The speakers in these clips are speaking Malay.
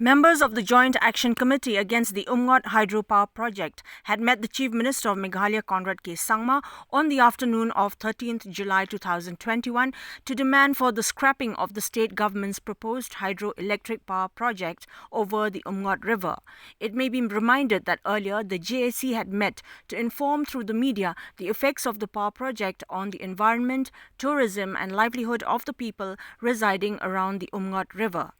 Members of the Joint Action Committee against the Umngot Hydropower Project had met the Chief Minister of Meghalaya, Conrad K. Sangma, on the afternoon of 13th July 2021 to demand for the scrapping of the state government's proposed hydroelectric power project over the Umngot River. It may be reminded that earlier the JAC had met to inform through the media the effects of the power project on the environment, tourism and livelihood of the people residing around the Umngot River.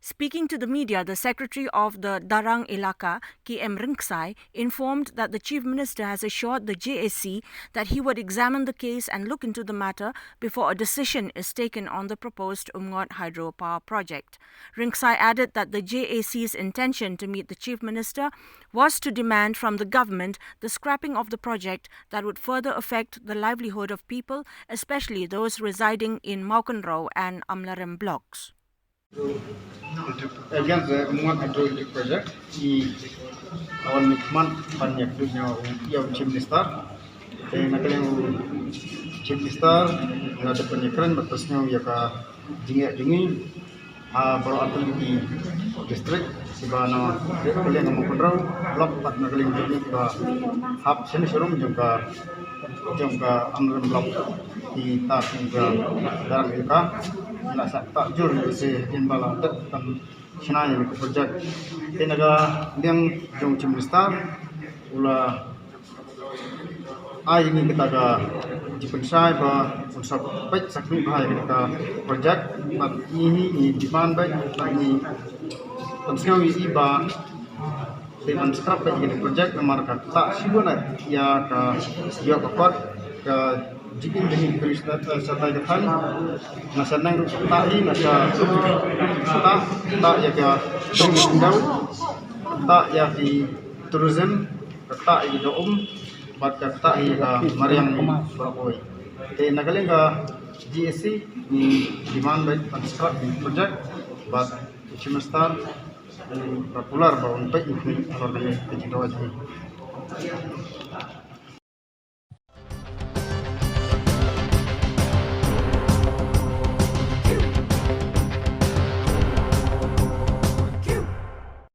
Speaking to the media, the Secretary of the Darang Elaka, K.M. Rinksai, informed that the Chief Minister has assured the JAC that he would examine the case and look into the matter before a decision is taken on the proposed Umngot hydropower project. Rinksai added that the JAC's intention to meet the Chief Minister was to demand from the government the scrapping of the project that would further affect the livelihood of people, especially those residing in Maukanrau and Amlarem blocks. Against the Umngot hydroelectric project, di awal mikman banyak dunia yang Chief Minister dan nakalian Chief Minister ada penyekeran batasnya ya ka jingi baru atul di distrik sebana nakalian Maukanrau blok 4 nakalian jadi ka hub sini serum juga Amlarem blok di tar juga Darang Elaka nak tak jur se inbala tan senai ke projek tenaga yang jong Chief Minister ula ai ini kita ga dipensai ba unsur pek sakni bahaya kita projek ini demand baik ini pensau iba dengan scrap ini projek nomor tak sibuna ya ka dia dapat ke jikin dengan peristiwa serta depan nasanang tahi nasa tak ya ke tunggu tak ya di tourism tak ya doum bat tak ya mariang berboy te nagaling ka GSC ni demand by construct project bat Chimastar popular ba untuk ini alor dengan kecil